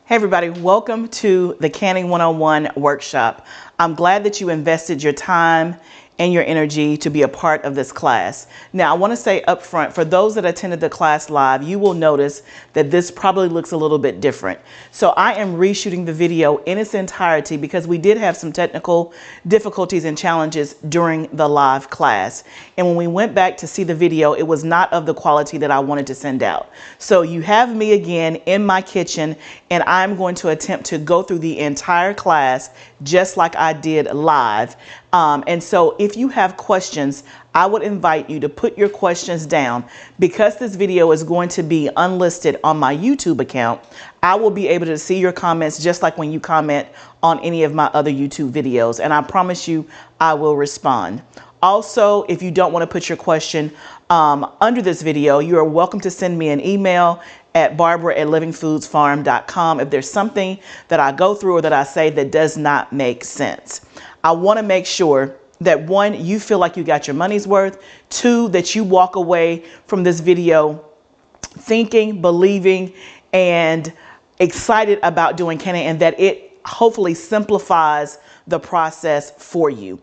Hey everybody, welcome to the Canning 101 workshop. I'm glad that you invested your time and your energy to be a part of this class. Now, I want to say up front, for those that attended the class live, you will notice that this probably looks a little bit different. So I am reshooting the video in its entirety because we did have some technical difficulties and challenges during the live class. And when we went back to see the video, it was not of the quality that I wanted to send out. So you have me again in my kitchen, and I'm going to attempt to go through the entire class just like I did live. And so if you have questions, I would invite you to put your questions down. Because this video is going to be unlisted on my YouTube account, I will be able to see your comments just like when you comment on any of my other YouTube videos. And I promise you, I will respond. Also, if you don't want to put your question under this video, you are welcome to send me an email at barbara@livingfoodsfarm.com if there's something that I go through or that I say that does not make sense. I want to make sure that one, you feel like you got your money's worth. Two, that you walk away from this video thinking, believing, and excited about doing canning, and that it hopefully simplifies the process for you.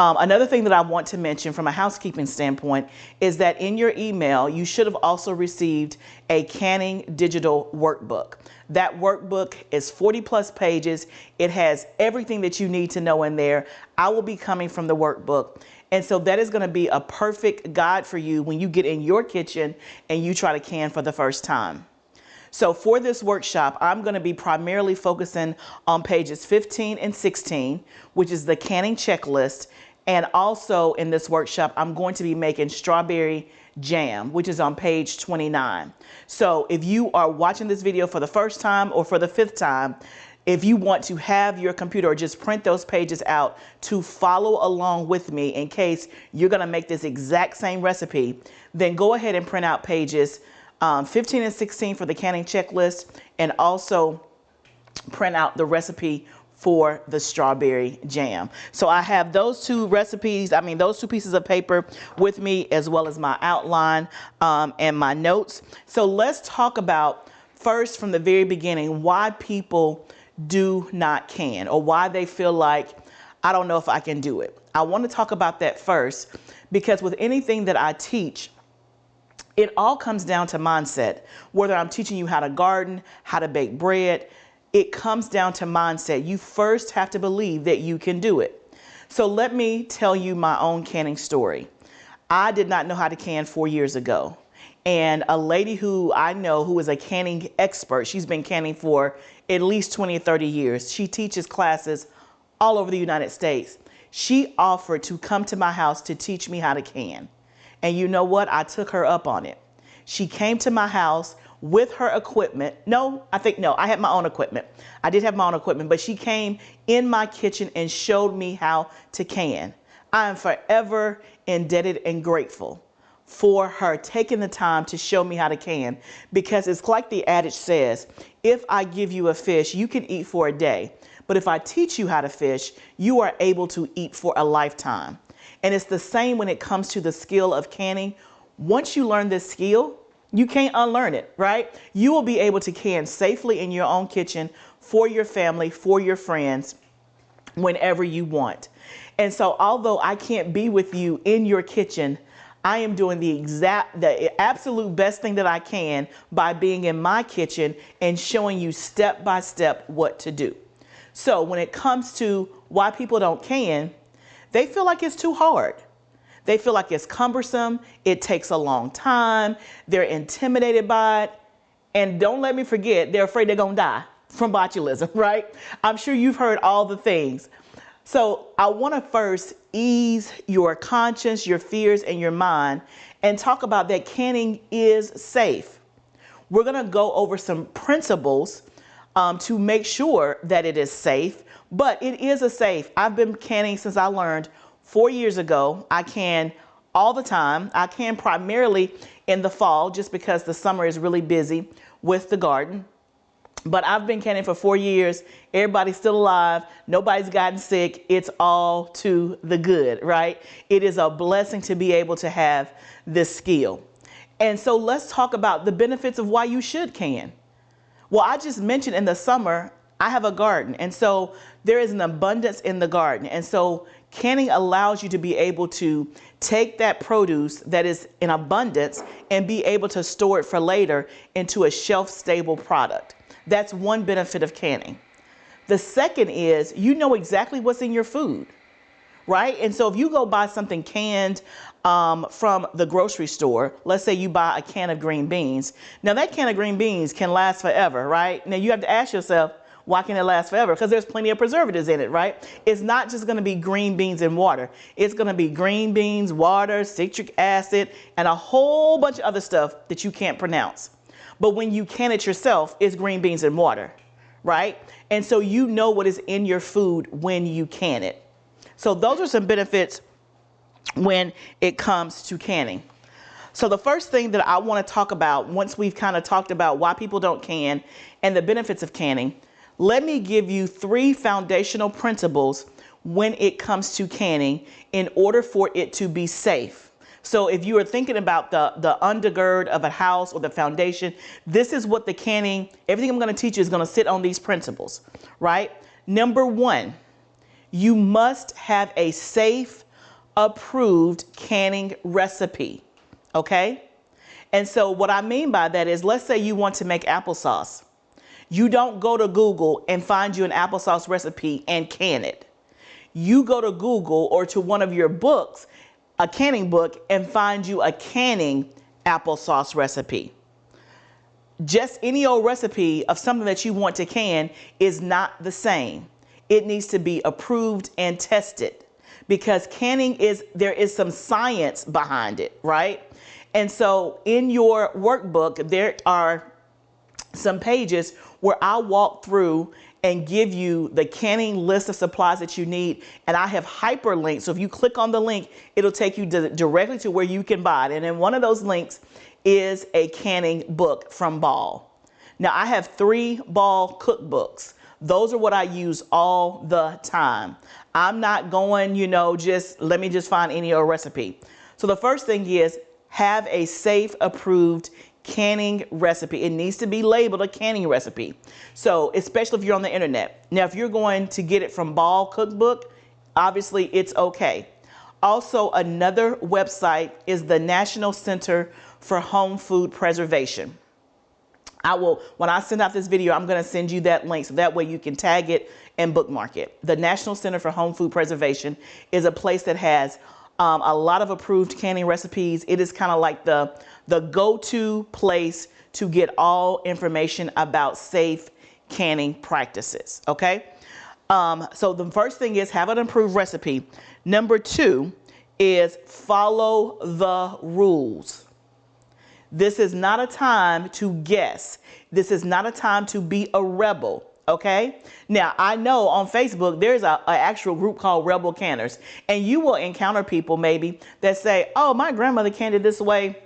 Another thing that I want to mention from a housekeeping standpoint is that in your email, you should have also received a canning digital workbook. That workbook is 40+ pages. It has everything that you need to know in there. I will be coming from the workbook. And so that is going to be a perfect guide for you when you get in your kitchen and you try to can for the first time. So for this workshop, I'm going to be primarily focusing on pages 15 and 16, which is the canning checklist. And also in this workshop, I'm going to be making strawberry jam, which is on page 29. So if you are watching this video for the first time or for the 5th time, if you want to have your computer or just print those pages out to follow along with me in case you're going to make this exact same recipe, then go ahead and print out pages 15 and 16 for the canning checklist, and also print out the recipe for the strawberry jam. So I have those two recipes, those two pieces of paper with me, as well as my outline and my notes. So let's talk about first from the very beginning why people do not can, or why they feel like, I don't know if I can do it. I want to talk about that first, because with anything that I teach, it all comes down to mindset. Whether I'm teaching you how to garden, how to bake bread, it comes down to mindset. You first have to believe that you can do it. So let me tell you my own canning story. I did not know how to can 4 years ago. And a lady who I know who is a canning expert, she's been canning for at least 20 or 30 years. She teaches classes all over the United States. She offered to come to my house to teach me how to can. And you know what? I took her up on it. She came to my house with her equipment. I had my own equipment. I did have my own equipment, but she came in my kitchen and showed me how to can. I am forever indebted and grateful for her taking the time to show me how to can, because it's like the adage says, if I give you a fish, you can eat for a day. But if I teach you how to fish, you are able to eat for a lifetime. And it's the same when it comes to the skill of canning. Once you learn this skill, you can't unlearn it, right? You will be able to can safely in your own kitchen for your family, for your friends, whenever you want. And so although I can't be with you in your kitchen, I am doing the absolute best thing that I can by being in my kitchen and showing you step by step what to do. So when it comes to why people don't can, they feel like it's too hard. They feel like it's cumbersome. It takes a long time. They're intimidated by it. And don't let me forget, they're afraid they're going to die from botulism, right? I'm sure you've heard all the things. So I want to first ease your conscience, your fears, and your mind, and talk about that canning is safe. We're going to go over some principles to make sure that it is safe, but it is a safe. I've been canning since I learned 4 years ago. I can all the time. I can primarily in the fall just because the summer is really busy with the garden. But I've been canning for 4 years. Everybody's still alive. Nobody's gotten sick. It's all to the good, right? It is a blessing to be able to have this skill. And so let's talk about the benefits of why you should can. Well, I just mentioned in the summer, I have a garden. And so there is an abundance in the garden. And so canning allows you to be able to take that produce that is in abundance and be able to store it for later into a shelf-stable product. That's one benefit of canning. The second is you know exactly what's in your food, right? And so if you go buy something canned from the grocery store, let's say you buy a can of green beans. Now that can of green beans can last forever, right? Now you have to ask yourself, why can it last forever? Because there's plenty of preservatives in it, right? It's not just going to be green beans and water. It's going to be green beans, water, citric acid, and a whole bunch of other stuff that you can't pronounce. But when you can it yourself, it's green beans and water, right? And so you know what is in your food when you can it. So those are some benefits when it comes to canning. So the first thing that I want to talk about, once we've kind of talked about why people don't can and the benefits of canning, let me give you 3 foundational principles when it comes to canning in order for it to be safe. So if you are thinking about the undergird of a house or the foundation, this is what the canning, everything I'm going to teach you is going to sit on these principles, right? Number 1, you must have a safe, approved canning recipe, okay? And so what I mean by that is, let's say you want to make applesauce. You don't go to Google and find you an applesauce recipe and can it. You go to Google or to one of your books, a canning book, and find you a canning applesauce recipe. Just any old recipe of something that you want to can is not the same. It needs to be approved and tested, because canning there is some science behind it, right? And so in your workbook, there are some pages where I'll walk through and give you the canning list of supplies that you need. And I have hyperlinks. So if you click on the link, it'll take you directly to where you can buy it. And then one of those links is a canning book from Ball. Now I have 3 Ball cookbooks. Those are what I use all the time. I'm not going, let me just find any old recipe. So the first thing is have a safe, approved canning recipe. It needs to be labeled a canning recipe. So especially if you're on the internet. Now, if you're going to get it from Ball Cookbook, obviously it's okay. Also, another website is the National Center for Home Food Preservation. When I send out this video, I'm going to send you that link so that way you can tag it and bookmark it. The National Center for Home Food Preservation is a place that has a lot of approved canning recipes. It is kind of like the go-to place to get all information about safe canning practices. Okay. So the first thing is have an approved recipe. Number 2 is follow the rules. This is not a time to guess. This is not a time to be a rebel. Okay. Now I know on Facebook, there's an actual group called Rebel Canners, and you will encounter people maybe that say, oh, my grandmother canned it this way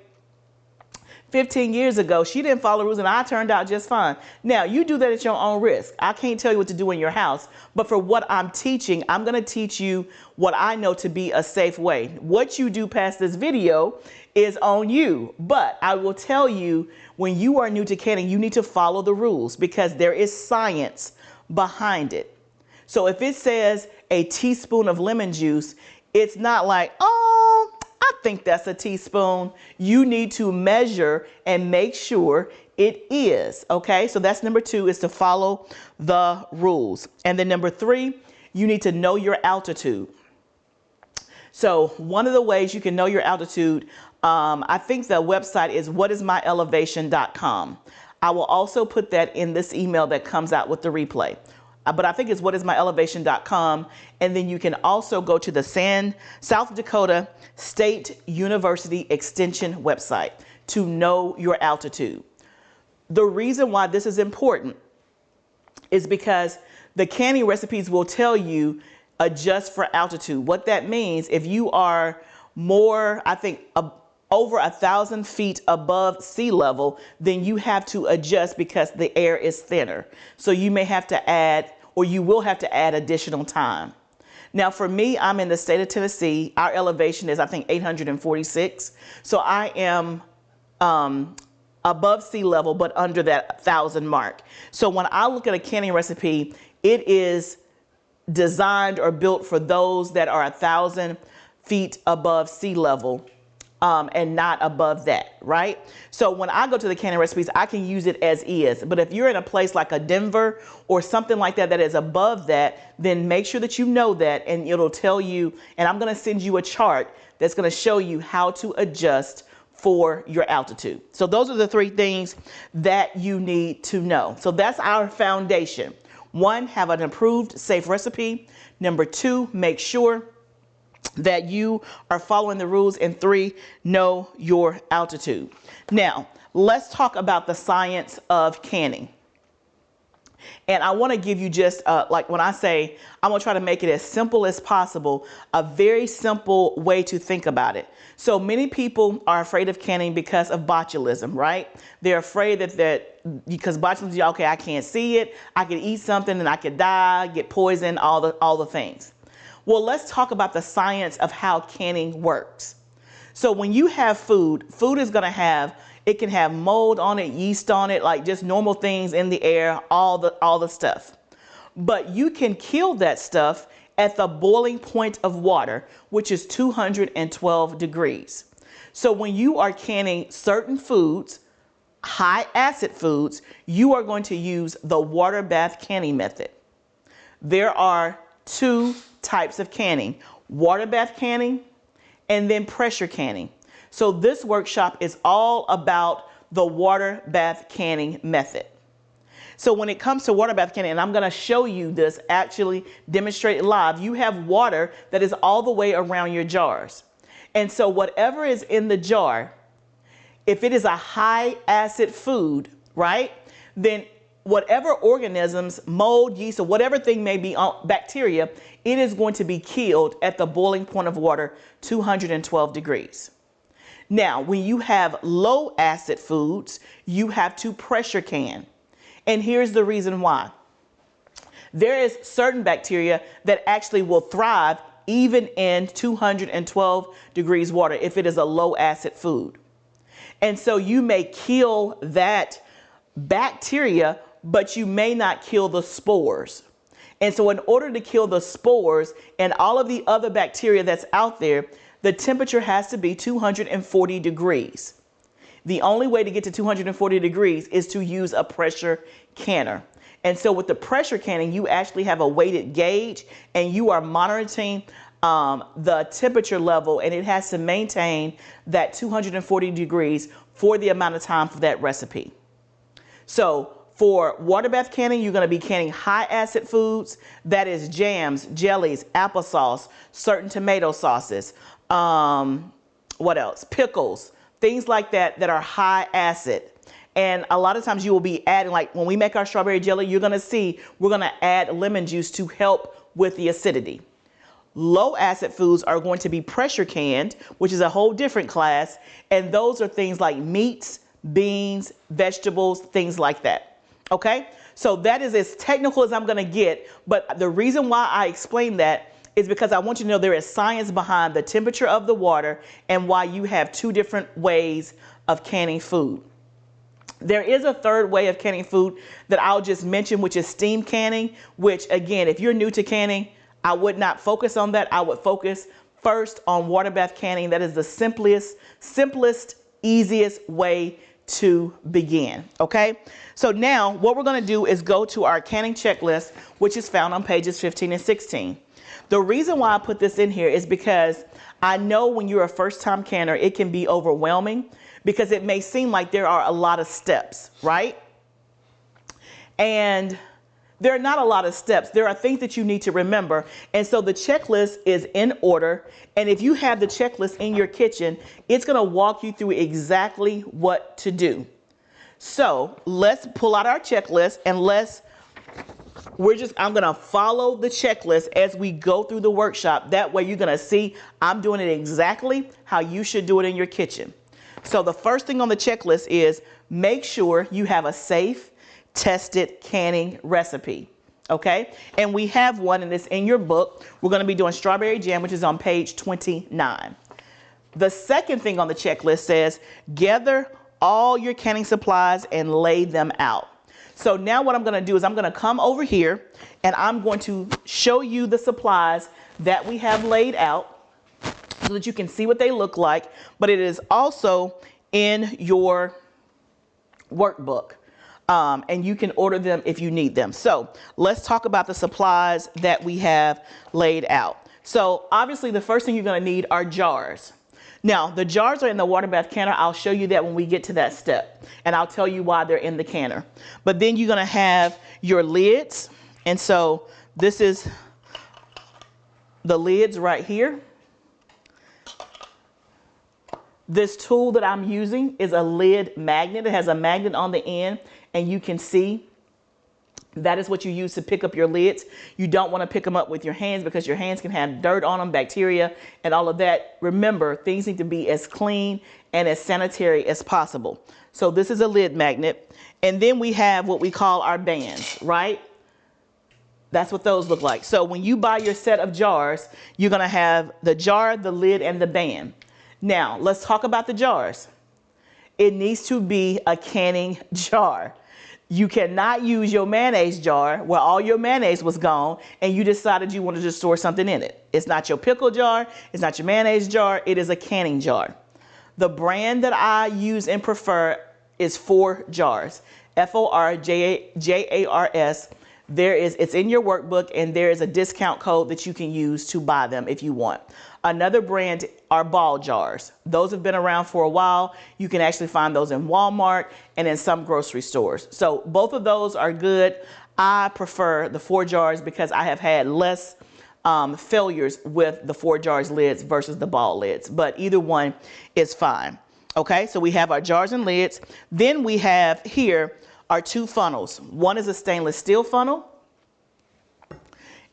15 years ago. She didn't follow rules and I turned out just fine. Now you do that at your own risk. I can't tell you what to do in your house, but for what I'm teaching, I'm going to teach you what I know to be a safe way. What you do past this video is on you, but I will tell you, when you are new to canning, you need to follow the rules because there is science behind it. So if it says a teaspoon of lemon juice, it's not like, oh, I think that's a teaspoon. You need to measure and make sure it is. Okay, so that's number 2, is to follow the rules. And then number 3, you need to know your altitude. So one of the ways you can know your altitude, I think the website is whatismyelevation.com. I will also put that in this email that comes out with the replay. But I think it's whatismyelevation.com. And then you can also go to the South Dakota State University Extension website to know your altitude. The reason why this is important is because the canning recipes will tell you adjust for altitude. What that means, if you are more, I think, over 1,000 feet above sea level, then you have to adjust because the air is thinner. So you may have to add, or you will have to add additional time. Now for me, I'm in the state of Tennessee. Our elevation is, I think, 846. So I am above sea level, but under that 1,000 mark. So when I look at a canning recipe, it is designed or built for those that are 1,000 feet above sea level. And not above that, right? So when I go to the canning recipes, I can use it as is. But if you're in a place like a Denver or something like that that is above that, then make sure that you know that, and it'll tell you, and I'm going to send you a chart that's going to show you how to adjust for your altitude. So those are the 3 things that you need to know. So that's our foundation. 1, have an approved, safe recipe. Number 2, make sure that you are following the rules. And 3, know your altitude. Now, let's talk about the science of canning. And I want to give you just like when I say, I'm going to try to make it as simple as possible, a very simple way to think about it. So many people are afraid of canning because of botulism, right? They're afraid that because botulism, okay, I can't see it. I could eat something and I could die, get poisoned, all the things. Well, let's talk about the science of how canning works. So when you have food, food is going to have, it can have mold on it, yeast on it, like just normal things in the air, all the stuff. But you can kill that stuff at the boiling point of water, which is 212 degrees. So when you are canning certain foods, high acid foods, you are going to use the water bath canning method. There are 2 types of canning: water bath canning and then pressure canning. So this workshop is all about the water bath canning method. So when it comes to water bath canning, and I'm going to show you this, actually demonstrate it live, you have water that is all the way around your jars. And so whatever is in the jar, if it is a high acid food, right, then whatever organisms, mold, yeast, or whatever thing may be, bacteria, it is going to be killed at the boiling point of water, 212 degrees. Now, when you have low acid foods, you have to pressure can. And here's the reason why. There is certain bacteria that actually will thrive even in 212 degrees water if it is a low acid food. And so you may kill that bacteria, but you may not kill the spores. And so in order to kill the spores and all of the other bacteria that's out there, the temperature has to be 240 degrees. The only way to get to 240 degrees is to use a pressure canner. And so with the pressure canning, you actually have a weighted gauge and you are monitoring the temperature level, and it has to maintain that 240 degrees for the amount of time for that recipe. So for water bath canning, you're going to be canning high acid foods. That is jams, jellies, applesauce, certain tomato sauces. What else? Pickles, things like that that are high acid. And a lot of times you will be adding, like when we make our strawberry jelly, you're going to see we're going to add lemon juice to help with the acidity. Low acid foods are going to be pressure canned, which is a whole different class. And those are things like meats, beans, vegetables, things like that. Okay, so that is as technical as I'm going to get. But the reason why I explain that is because I want you to know there is science behind the temperature of the water and why you have 2 different ways of canning food. There is a 3rd way of canning food that I'll just mention, which is steam canning, which again, if you're new to canning, I would not focus on that. I would focus first on water bath canning. That is the simplest, easiest way to begin. Okay, so now what we're going to do is go to our canning checklist, which is found on pages 15 and 16. The reason why I put this in here is because I know when you're a first-time canner, it can be overwhelming because it may seem like there are a lot of steps, right? And there are not a lot of steps. There are things that you need to remember. And so the checklist is in order. And if you have the checklist in your kitchen, it's going to walk you through exactly what to do. So let's pull out our checklist and I'm going to follow the checklist as we go through the workshop. That way you're going to see I'm doing it exactly how you should do it in your kitchen. So the first thing on the checklist is make sure you have a safe, tested canning recipe. Okay, and we have one, and it's in your book. We're going to be doing strawberry jam, which is on page 29. The second thing on the checklist says gather all your canning supplies and lay them out. So now what I'm going to do is I'm going to come over here and I'm going to show you the supplies that we have laid out so that you can see what they look like, but it is also in your workbook. And you can order them if you need them. So let's talk about the supplies that we have laid out. So obviously the first thing you're going to need are jars. Now the jars are in the water bath canner. I'll show you that when we get to that step, and I'll tell you why they're in the canner. But then you're going to have your lids. And so this is the lids right here. This tool that I'm using is a lid magnet. It has a magnet on the end, and you can see that is what you use to pick up your lids. You don't want to pick them up with your hands because your hands can have dirt on them, bacteria, and all of that. Remember, things need to be as clean and as sanitary as possible. So this is a lid magnet. And then we have what we call our bands, right? That's what those look like. So when you buy your set of jars, you're going to have the jar, the lid, and the band. Now, let's talk about the jars. It needs to be a canning jar. You cannot use your mayonnaise jar where all your mayonnaise was gone and you decided you wanted to store something in it. It's not your pickle jar. It's not your mayonnaise jar. It is a canning jar. The brand that I use and prefer is ForJars. ForJars. It's in your workbook, and there is a discount code that you can use to buy them if you want. Another brand are ball jars. Those have been around for a while. You can actually find those in Walmart and in some grocery stores. So both of those are good. I prefer the ForJars because I have had less failures with the ForJars lids versus the ball lids, but either one is fine. Okay, so we have our jars and lids. Then we have here are two funnels. One is a stainless steel funnel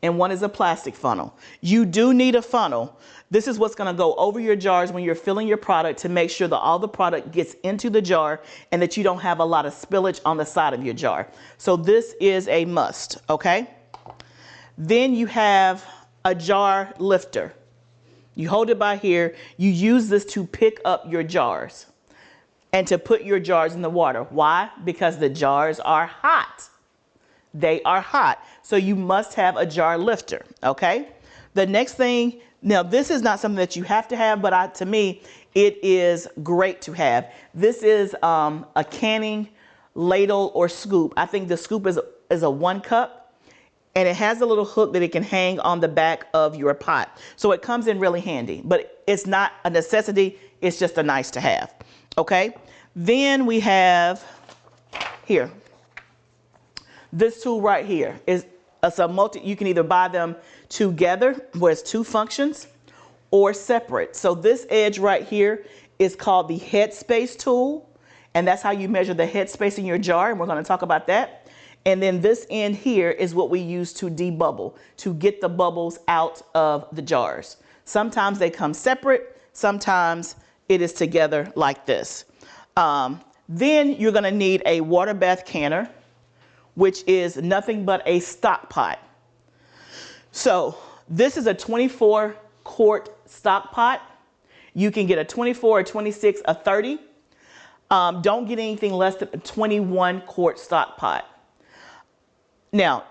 and one is a plastic funnel. You do need a funnel. This is what's going to go over your jars when you're filling your product to make sure that all the product gets into the jar and that you don't have a lot of spillage on the side of your jar. So this is a must, okay? Then you have a jar lifter. You hold it by here. You use this to pick up your jars and to put your jars in the water. Why? Because the jars are hot. They are hot. So you must have a jar lifter, okay? The next thing, now this is not something that you have to have, but to me, it is great to have. This is a canning ladle or scoop. I think the scoop is a 1 cup, and it has a little hook that it can hang on the back of your pot. So it comes in really handy, but it's not a necessity. It's just a nice to have. Okay, then we have here, this tool right here is a multi, you can either buy them together where it's 2 functions or separate. So this edge right here is called the headspace tool, and that's how you measure the headspace in your jar, and we're going to talk about that. And then this end here is what we use to debubble, to get the bubbles out of the jars. Sometimes they come separate, sometimes it is together like this. Then you're going to need a water bath canner, which is nothing but a stock pot. So this is a 24 quart stock pot. You can get a 24, a 26, a 30. Don't get anything less than a 21 quart stock pot. Now,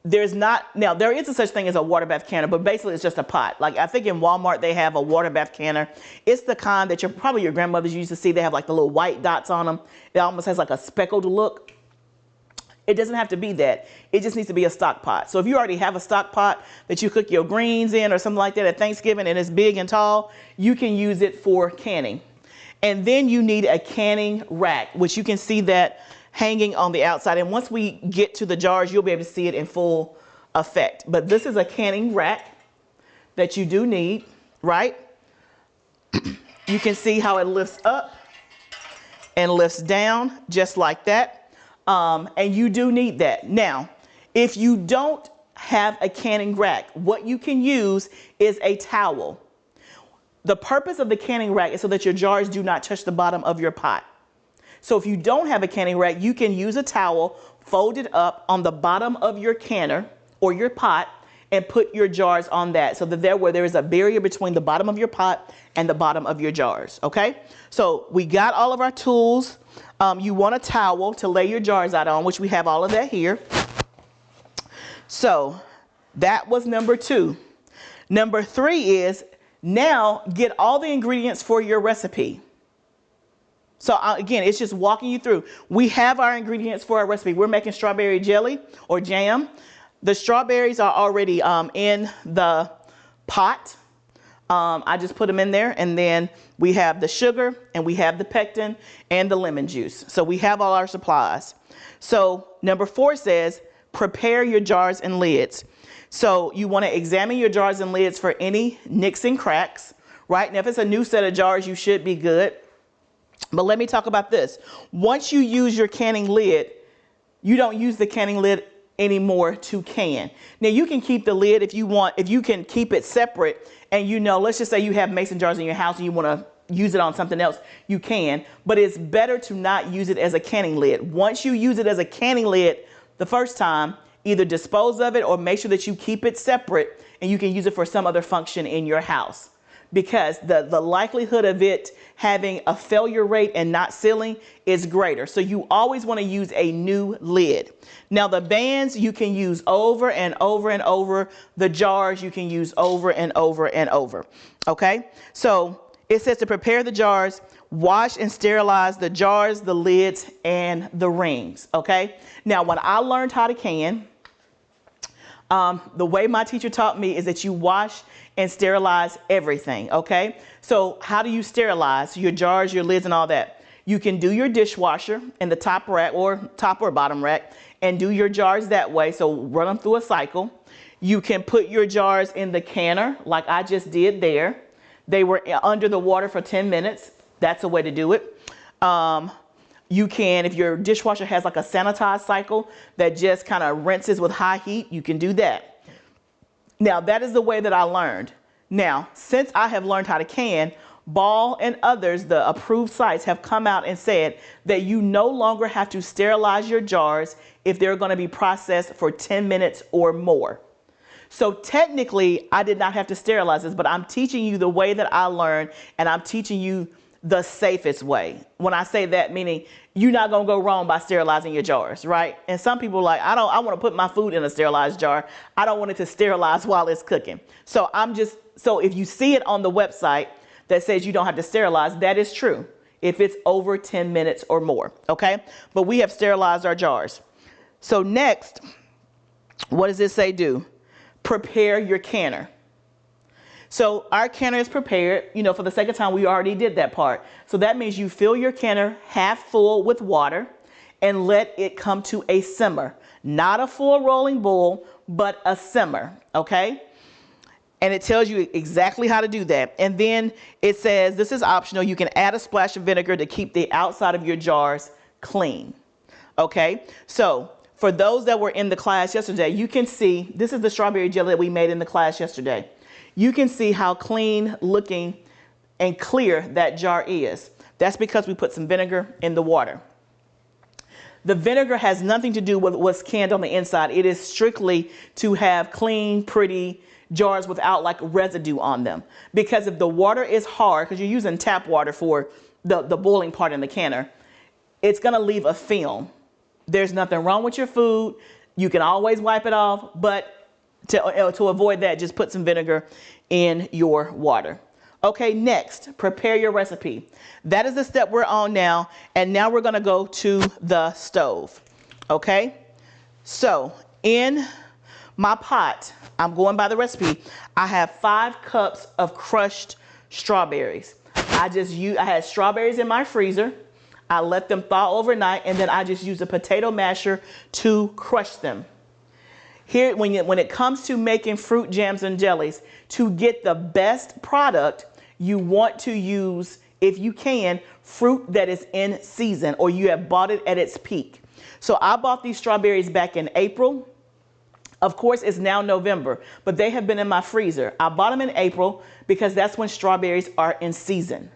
there is a such thing as a water bath canner, but basically it's just a pot. Like I think in Walmart they have a water bath canner. It's the kind that probably your grandmothers used to see. They have like the little white dots on them. It almost has like a speckled look. It doesn't have to be that. It just needs to be a stock pot. So if you already have a stock pot that you cook your greens in or something like that at Thanksgiving and it's big and tall, you can use it for canning. And then you need a canning rack, which you can see that hanging on the outside. And once we get to the jars, you'll be able to see it in full effect. But this is a canning rack that you do need, right? You can see how it lifts up and lifts down just like that. And you do need that. Now, if you don't have a canning rack, what you can use is a towel. The purpose of the canning rack is so that your jars do not touch the bottom of your pot. So if you don't have a canning rack, you can use a towel, fold it up on the bottom of your canner or your pot, and put your jars on that so that there is a barrier between the bottom of your pot and the bottom of your jars. Okay, so we got all of our tools. You want a towel to lay your jars out on, which we have all of that here. So that was number 2. Number 3 is now get all the ingredients for your recipe. So again, it's just walking you through. We have our ingredients for our recipe. We're making strawberry jelly or jam. The strawberries are already in the pot. I just put them in there, and then we have the sugar and we have the pectin and the lemon juice. So we have all our supplies. So number 4 says prepare your jars and lids. So you want to examine your jars and lids for any nicks and cracks, right? Now if it's a new set of jars, you should be good. But let me talk about this. Once you use your canning lid, you don't use the canning lid anymore to can. Now you can keep the lid if you want, if you can keep it separate, and let's just say you have mason jars in your house and you want to use it on something else, you can, but it's better to not use it as a canning lid. Once you use it as a canning lid the first time, either dispose of it or make sure that you keep it separate and you can use it for some other function in your house, because the likelihood of it having a failure rate and not sealing is greater. So you always want to use a new lid. Now the bands you can use over and over and over. The jars you can use over and over and over. Okay, so it says to prepare the jars, wash and sterilize the jars, the lids, and the rings. Okay, now when I learned how to can, the way my teacher taught me is that you wash and sterilize everything. Okay, so how do you sterilize your jars, your lids, and all that? You can do your dishwasher in the top rack or top or bottom rack and do your jars that way. So run them through a cycle. You can put your jars in the canner like I just did there. They were under the water for 10 minutes. That's a way to do it. You can, if your dishwasher has like a sanitized cycle that just kind of rinses with high heat, you can do that. Now that is the way that I learned. Now, since I have learned how to can, Ball and others, the approved sites, have come out and said that you no longer have to sterilize your jars if they're going to be processed for 10 minutes or more. So technically, I did not have to sterilize this, but I'm teaching you the way that I learned, and I'm teaching you the safest way. When I say that, meaning you're not going to go wrong by sterilizing your jars, right? And some people are like, I want to put my food in a sterilized jar. I don't want it to sterilize while it's cooking. So if you see it on the website that says you don't have to sterilize, that is true if it's over 10 minutes or more, okay? But we have sterilized our jars. So next, what does this say do? Prepare your canner. So our canner is prepared. For the second time, we already did that part. So that means you fill your canner half full with water and let it come to a simmer. Not a full rolling boil, but a simmer, okay? And it tells you exactly how to do that. And then it says, this is optional, you can add a splash of vinegar to keep the outside of your jars clean, okay? So for those that were in the class yesterday, you can see, this is the strawberry jelly that we made in the class yesterday. You can see how clean looking and clear that jar is. That's because we put some vinegar in the water. The vinegar has nothing to do with what's canned on the inside. It is strictly to have clean, pretty jars without like residue on them. Because if the water is hard, because you're using tap water for the boiling part in the canner, it's going to leave a film. There's nothing wrong with your food. You can always wipe it off, but to avoid that, just put some vinegar in your water. Okay, next, prepare your recipe. That is the step we're on now. And now we're going to go to the stove. Okay, so in my pot, I'm going by the recipe. I have 5 cups of crushed strawberries. I had strawberries in my freezer. I let them thaw overnight, and then I just use a potato masher to crush them. Here, when it comes to making fruit jams and jellies, to get the best product, you want to use, if you can, fruit that is in season or you have bought it at its peak. So I bought these strawberries back in April. Of course, it's now November, but they have been in my freezer. I bought them in April because that's when strawberries are in season.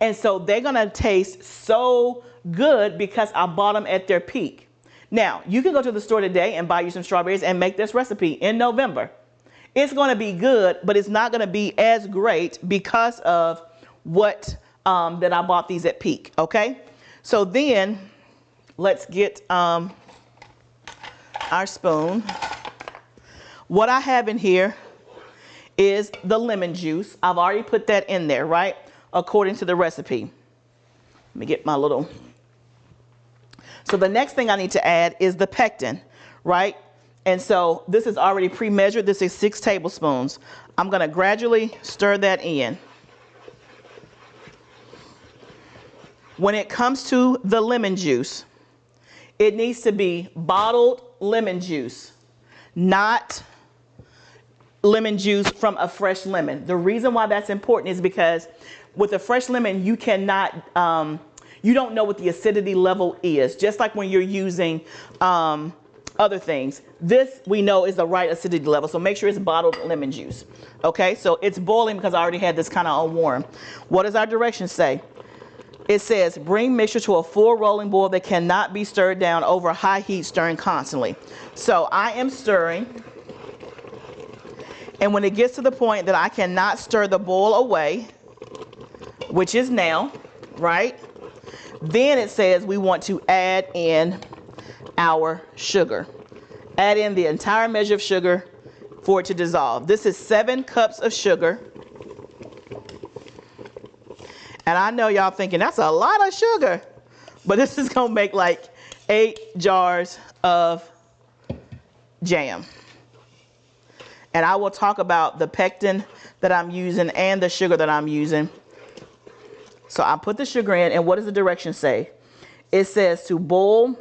And so they're going to taste so good because I bought them at their peak. Now, you can go to the store today and buy you some strawberries and make this recipe in November. it's going to be good, but it's not going to be as great because of what that I bought these at Peak. Okay, so then let's get our spoon. What I have in here is the lemon juice. I've already put that in there, right, according to the recipe. Let me get my little. So the next thing I need to add is the pectin, right? And so this is already pre-measured. This is 6 tablespoons. I'm going to gradually stir that in. When it comes to the lemon juice, it needs to be bottled lemon juice, not lemon juice from a fresh lemon. The reason why that's important is because with a fresh lemon, you cannot, you don't know what the acidity level is. Just like when you're using other things. This we know is the right acidity level, so make sure it's bottled lemon juice. Okay, so it's boiling because I already had this kind of warm. What does our directions say? It says, bring mixture to a full rolling boil that cannot be stirred down over high heat, stirring constantly. So I am stirring. And when it gets to the point that I cannot stir the boil away, which is now, right? Then it says we want to add in our sugar. Add in the entire measure of sugar for it to dissolve. This is 7 cups of sugar. And I know y'all thinking that's a lot of sugar, but this is gonna make like 8 jars of jam. And I will talk about the pectin that I'm using and the sugar that I'm using. So I put the sugar in, and what does the directions say? It says to boil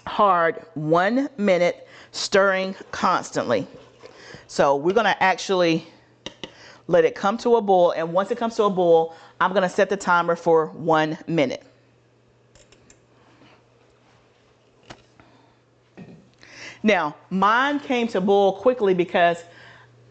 hard 1 minute, stirring constantly. So we're gonna actually let it come to a boil, and once it comes to a boil, I'm gonna set the timer for 1 minute. Now, mine came to boil quickly because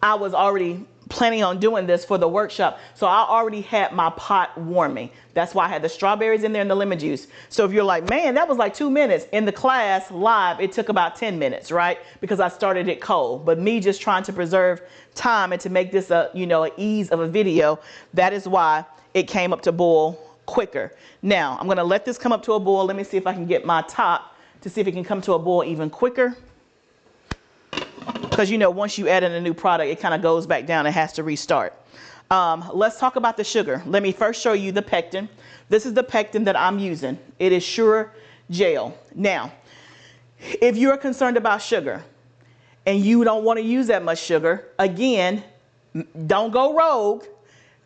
I was already planning on doing this for the workshop. So I already had my pot warming. That's why I had the strawberries in there and the lemon juice. So if you're like, man, that was like 2 minutes. In the class live, it took about 10 minutes, right? Because I started it cold. But me just trying to preserve time and to make this a, an ease of a video, that is why it came up to boil quicker. Now, I'm gonna let this come up to a boil. Let me see if I can get my top to see if it can come to a boil even quicker. Because once you add in a new product, it kind of goes back down and has to restart. Let's talk about the sugar. Let me first show you the pectin. This is the pectin that I'm using. It is Sure Gel. Now, if you're concerned about sugar and you don't want to use that much sugar, again, don't go rogue.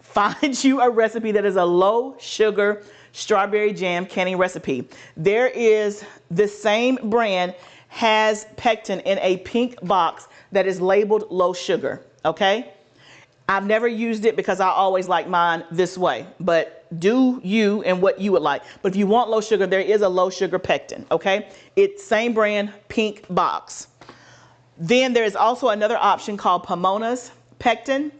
Find you a recipe that is a low sugar strawberry jam canning recipe. There is the same brand has pectin in a pink box that is labeled low sugar, okay? I've never used it because I always like mine this way, but do you and what you would like. But if you want low sugar, there is a low sugar pectin, okay? It's same brand, pink box. Then there's also another option called Pomona's pectin,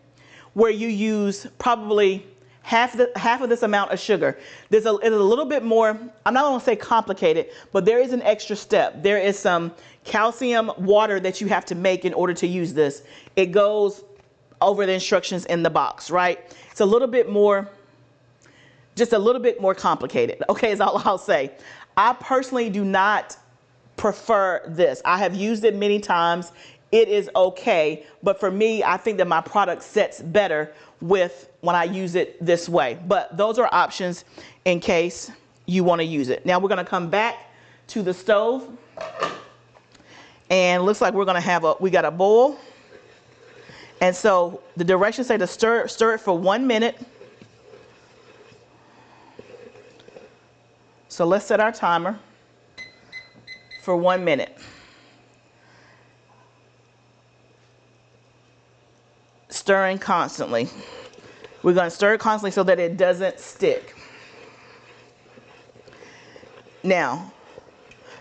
where you use probably half of this amount of sugar. It's a little bit more, I'm not going to say complicated, but there is an extra step. There is some calcium water that you have to make in order to use this. It goes over the instructions in the box, right? It's a little bit more, just a little bit more complicated, okay, is all I'll say. I personally do not prefer this. I have used it many times. It is okay, but for me, I think that my product sets better with when I use it this way. But those are options in case you want to use it. Now we're going to come back to the stove, and looks like we're going to we got a bowl. And so the directions say to stir it for 1 minute. So let's set our timer for 1 minute. Stirring constantly. We're going to stir it constantly so that it doesn't stick. Now,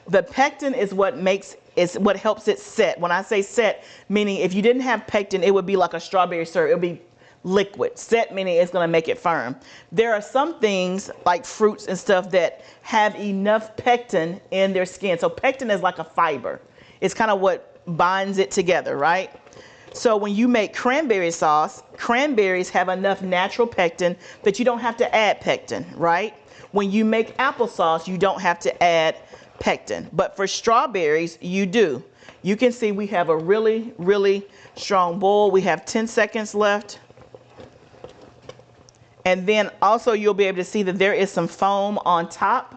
the pectin is what helps it set. When I say set, meaning if you didn't have pectin, it would be like a strawberry syrup. It would be liquid. Set meaning it's going to make it firm. There are some things like fruits and stuff that have enough pectin in their skin. So pectin is like a fiber. It's kind of what binds it together, right? So when you make cranberry sauce, cranberries have enough natural pectin that you don't have to add pectin, right? When you make applesauce, you don't have to add pectin. But for strawberries, you do. You can see we have a really, really strong boil. We have 10 seconds left. And then also you'll be able to see that there is some foam on top.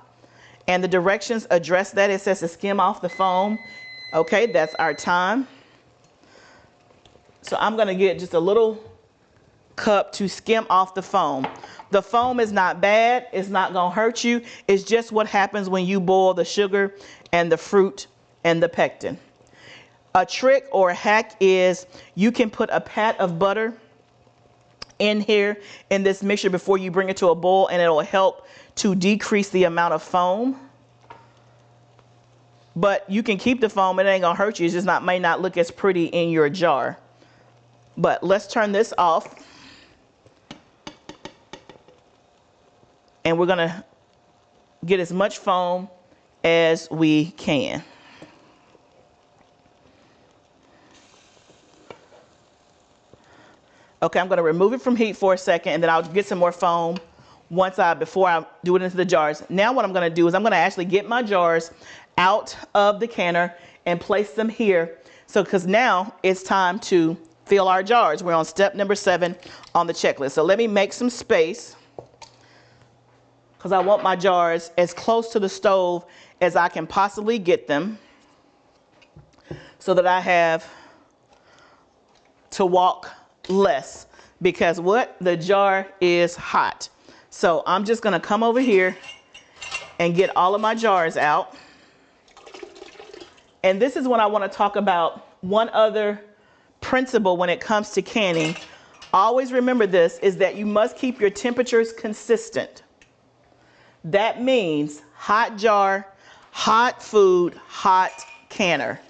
And the directions address that. It says to skim off the foam. Okay, that's our time. So I'm going to get just a little cup to skim off the foam. The foam is not bad. It's not going to hurt you. It's just what happens when you boil the sugar and the fruit and the pectin. A trick or a hack is you can put a pat of butter in here in this mixture before you bring it to a boil, and it'll help to decrease the amount of foam. But you can keep the foam. It ain't going to hurt you. It's just may not look as pretty in your jar. But let's turn this off. And we're going to get as much foam as we can. Okay, I'm going to remove it from heat for a second, and then I'll get some more foam before I do it into the jars. Now what I'm going to do is I'm going to actually get my jars out of the canner and place them here. So because now it's time to fill our jars. We're on step number 7 on the checklist. So let me make some space, because I want my jars as close to the stove as I can possibly get them, so that I have to walk less, because the jar is hot. So I'm just going to come over here and get all of my jars out. And this is when I want to talk about one other principle when it comes to canning. Always remember this, is that you must keep your temperatures consistent. That means hot jar, hot food, hot canner.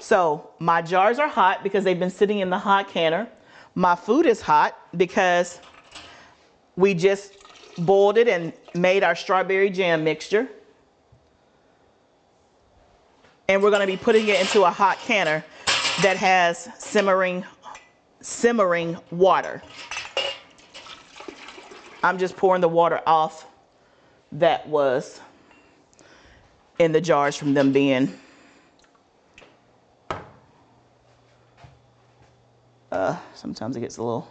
So my jars are hot because they've been sitting in the hot canner. My food is hot because we just boiled it and made our strawberry jam mixture. And we're going to be putting it into a hot canner that has simmering water. I'm just pouring the water off that was in the jars from them being sometimes it gets a little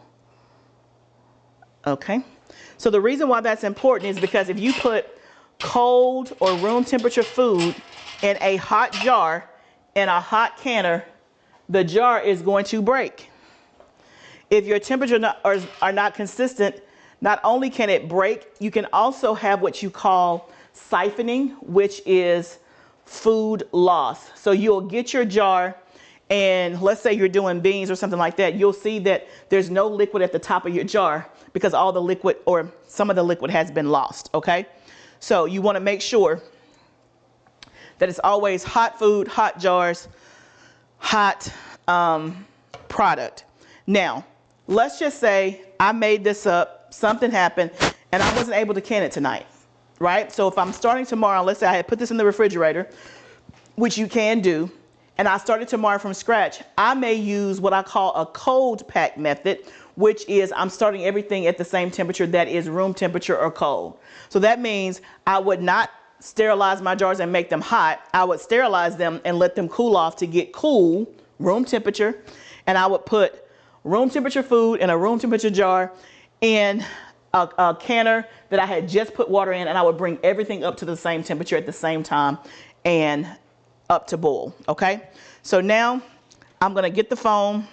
okay. So the reason why that's important is because if you put cold or room temperature food in a hot jar in a hot canner, the jar is going to break. If your temperatures are not consistent, not only can it break, you can also have what you call siphoning, which is food loss. So you'll get your jar, and let's say you're doing beans or something like that, you'll see that there's no liquid at the top of your jar because all the liquid or some of the liquid has been lost, okay? So you want to make sure that it's always hot food, hot jars, hot product. Now, let's just say I made this up, something happened, and I wasn't able to can it tonight, right? So if I'm starting tomorrow, let's say I had put this in the refrigerator, which you can do, and I started tomorrow from scratch, I may use what I call a cold pack method, which is I'm starting everything at the same temperature that is room temperature or cold. So that means I would not sterilize my jars and make them hot. I would sterilize them and let them cool off to get cool, room temperature, and I would put room temperature food in a room temperature jar in a canner that I had just put water in, and I would bring everything up to the same temperature at the same time and up to boil, okay? So now I'm gonna get the foam,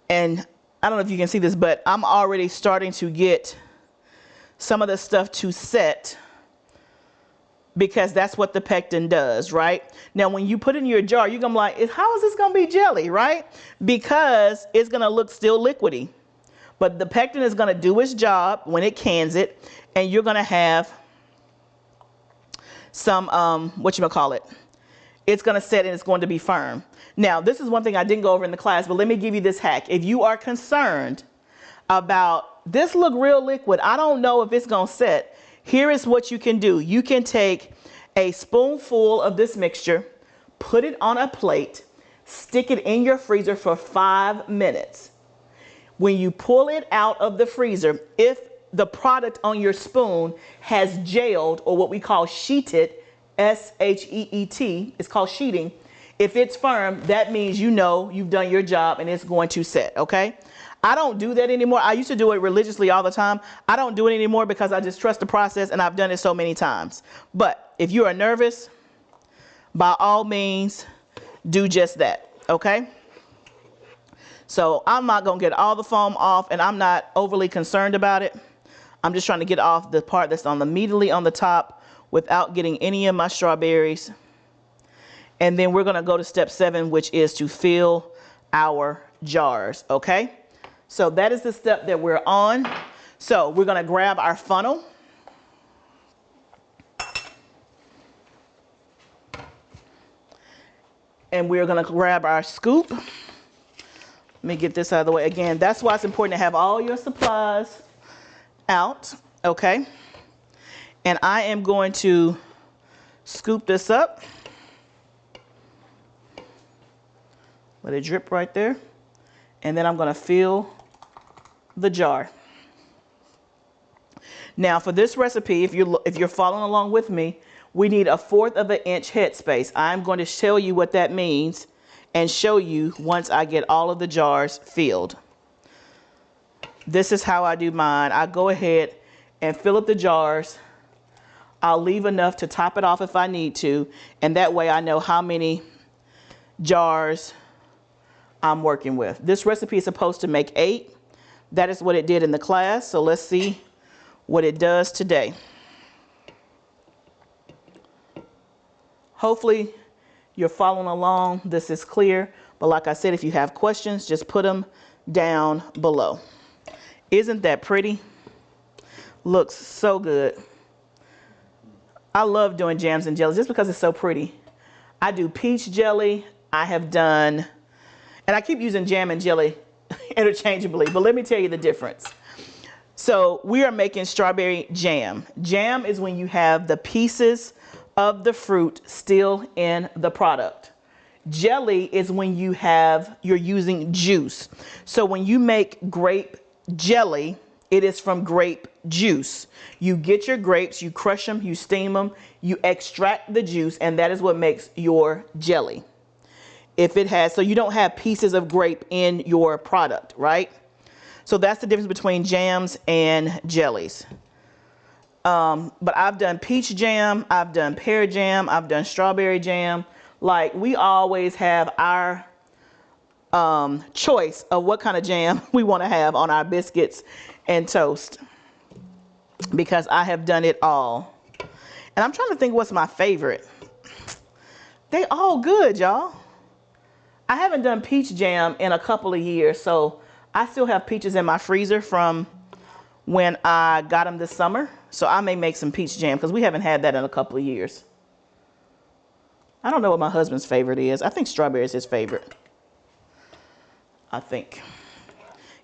and I don't know if you can see this, but I'm already starting to get some of the stuff to set, because that's what the pectin does, right? Now, when you put it in your jar, you're gonna be like, how is this gonna be jelly, right? Because it's gonna look still liquidy. But the pectin is gonna do its job when it cans it, and you're gonna have some, it's gonna set and it's going to be firm. Now, this is one thing I didn't go over in the class, but let me give you this hack. If you are concerned about this look real liquid, I don't know if it's gonna set, here is what you can do. You can take a spoonful of this mixture, put it on a plate, stick it in your freezer for 5 minutes. When you pull it out of the freezer, if the product on your spoon has gelled, or what we call sheeted, S-H-E-E-T, it's called sheeting. If it's firm, that means you know you've done your job and it's going to set, okay? I don't do that anymore. I used to do it religiously all the time. I don't do it anymore because I just trust the process and I've done it so many times. But if you are nervous, by all means, do just that, okay? So I'm not gonna get all the foam off, and I'm not overly concerned about it. I'm just trying to get off the part that's immediately on the top without getting any of my strawberries. And then we're gonna go to step 7, which is to fill our jars, okay? So that is the step that we're on. So we're gonna grab our funnel. And we're gonna grab our scoop. Let me get this out of the way. Again, that's why it's important to have all your supplies out, okay? And I am going to scoop this up. Let it drip right there. And then I'm gonna fill the jar. Now for this recipe, if you're following along with me, we need 1/4 of an inch headspace. I'm going to tell you what that means and show you once I get all of the jars filled. This is how I do mine. I go ahead and fill up the jars. I'll leave enough to top it off if I need to, and that way I know how many jars I'm working with. This recipe is supposed to make 8. That is what it did in the class, so let's see what it does today. Hopefully you're following along. This is clear, but like I said, if you have questions, just put them down below. Isn't that pretty? Looks so good. I love doing jams and jellies just because it's so pretty. I do peach jelly. I have done, and I keep using jam and jelly interchangeably, but let me tell you the difference. So we are making strawberry jam. Jam is when you have the pieces of the fruit still in the product. Jelly is when you're using juice. So when you make grape jelly, it is from grape juice. You get your grapes, you crush them, you steam them, you extract the juice, and that is what makes your jelly. So you don't have pieces of grape in your product, right? So that's the difference between jams and jellies. But I've done peach jam, I've done pear jam, I've done strawberry jam. Like, we always have our choice of what kind of jam we want to have on our biscuits and toast, because I have done it all. And I'm trying to think what's my favorite. They all good, y'all. I haven't done peach jam in a couple of years, so I still have peaches in my freezer from when I got them this summer. So I may make some peach jam because we haven't had that in a couple of years. I don't know what my husband's favorite is. I think strawberry is his favorite. I think.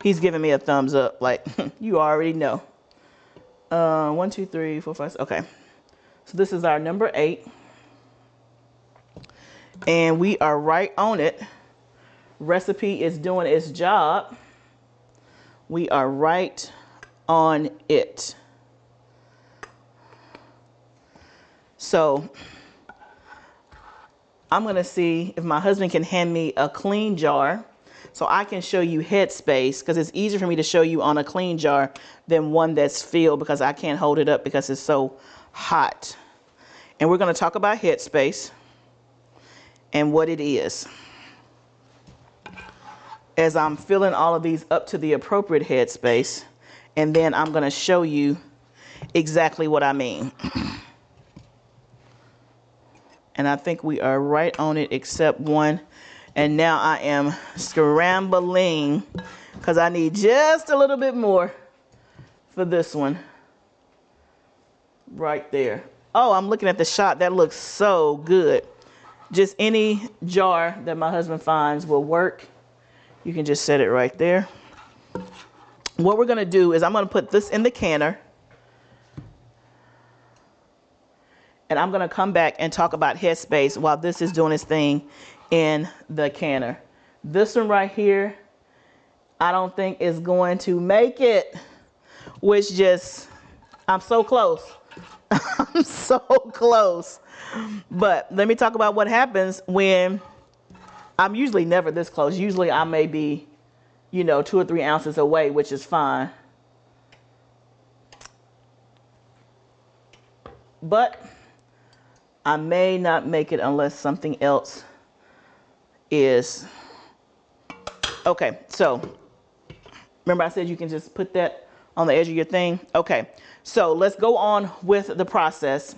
He's giving me a thumbs up like, you already know. 1, 2, 3, 4, 5. Okay. So this is our number 8. And we are right on it. Recipe is doing its job. We are right on it. So I'm going to see if my husband can hand me a clean jar so I can show you headspace, because it's easier for me to show you on a clean jar than one that's filled, because I can't hold it up because it's so hot. And we're going to talk about headspace and what it is, as I'm filling all of these up to the appropriate headspace, and then I'm going to show you exactly what I mean. And I think we are right on it except one. And now I am scrambling because I need just a little bit more for this one. Right there. Oh, I'm looking at the shot. That looks so good. Just any jar that my husband finds will work. You can just set it right there. What we're going to do is I'm going to put this in the canner. And I'm going to come back and talk about headspace while this is doing its thing in the canner. This one right here, I don't think is going to make it, which just, I'm so close. I'm so close. But let me talk about what happens when I'm usually never this close. Usually I may be, you know, 2 or 3 ounces away, which is fine. But I may not make it unless something else is. Okay, so remember I said you can just put that on the edge of your thing? Okay, so let's go on with the process.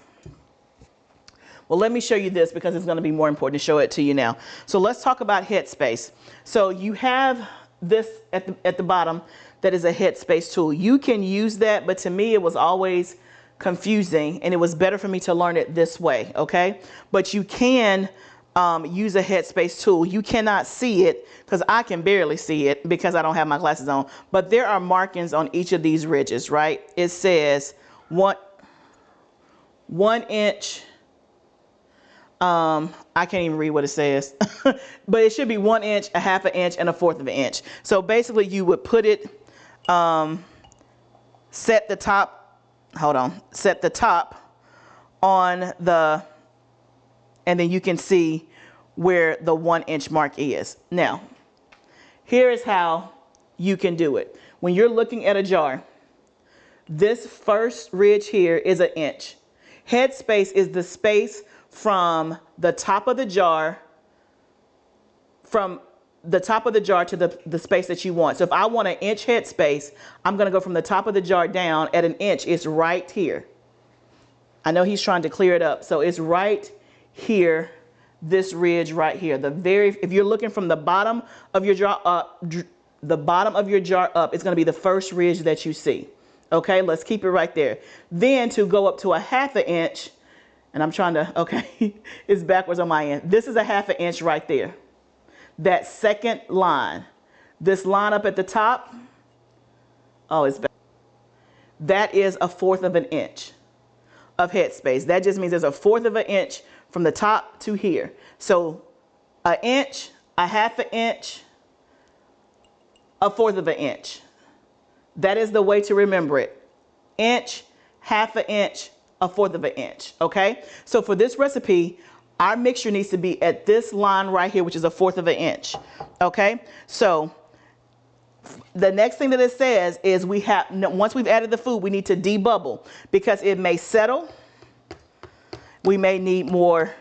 Well, let me show you this because it's going to be more important to show it to you now. So let's talk about headspace. So you have this at the bottom that is a headspace tool. You can use that, but to me it was always confusing and it was better for me to learn it this way. Okay, but you can use a headspace tool. You cannot see it because I can barely see it because I don't have my glasses on, but there are markings on each of these ridges, right? It says 1 inch. I can't even read what it says, but it should be 1 inch, a half an inch, and a 1/4 of an inch. So basically you would put it, set the top on the, and then you can see where the 1 inch mark is. Now, here is how you can do it. When you're looking at a jar, this first ridge here is 1 inch. Headspace is the space from the top of the jar, to the space that you want. So if I want 1 inch headspace, I'm going to go from the top of the jar down at 1 inch. It's right here. I know he's trying to clear it up. So it's right here, this ridge right here. If you're looking from the bottom of your jar up, it's going to be the first ridge that you see. Okay, let's keep it right there. Then to go up to a 1/2 inch, and I'm trying to, okay, it's backwards on my end. This is a 1/2 inch right there. That second line, this line up at the top, oh, it's back. That is a 1/4 of an inch of headspace. That just means there's a 1/4 of an inch from the top to here. So 1 inch, a 1/2 inch, a 1/4 of an inch. That is the way to remember it. Inch, 1/2 inch, a 1/4 of an inch. Okay. So for this recipe, our mixture needs to be at this line right here, which is a 1/4 of an inch. Okay. So the next thing that it says is once we've added the food, we need to debubble because it may settle. We may need more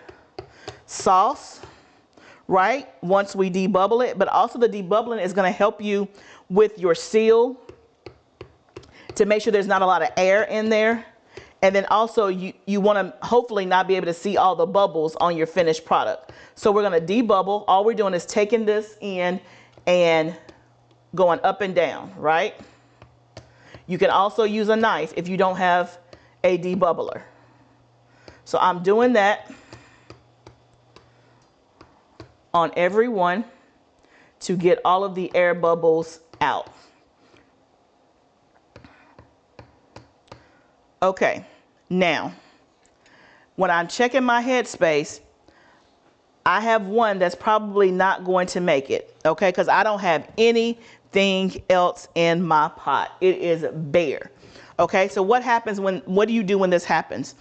sauce, right? Once we debubble it, but also the debubbling is going to help you with your seal to make sure there's not a lot of air in there. And then also you want to hopefully not be able to see all the bubbles on your finished product. So we're going to debubble. All we're doing is taking this in and going up and down, right? You can also use a knife if you don't have a debubbler. So I'm doing that on every one to get all of the air bubbles out. Okay, now when I'm checking my headspace, I have one that's probably not going to make it, okay, because I don't have anything else in my pot. It is bare. Okay, so what do you do when this happens?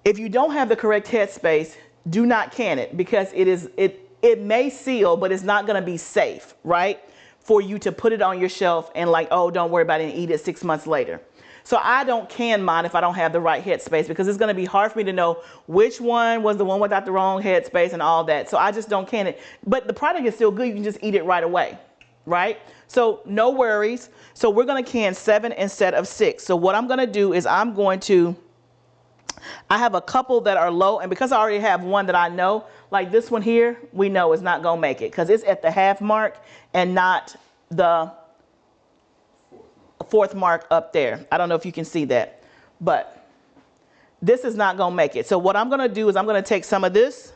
If you don't have the correct headspace, do not can it because it may seal, but it's not going to be safe, right, for you to put it on your shelf and like, oh, don't worry about it and eat it 6 months later. So I don't can mine if I don't have the right headspace because it's going to be hard for me to know which one was the one without the wrong headspace and all that. So I just don't can it. But the product is still good. You can just eat it right away, right? So no worries. So we're going to can 7 instead of 6. So what I'm going to do is I have a couple that are low, and because I already have one that I know, like this one here, we know it's not going to make it because it's at the half mark and not the 4th mark up there. I don't know if you can see that, but this is not going to make it. So what I'm going to do is I'm going to take some of this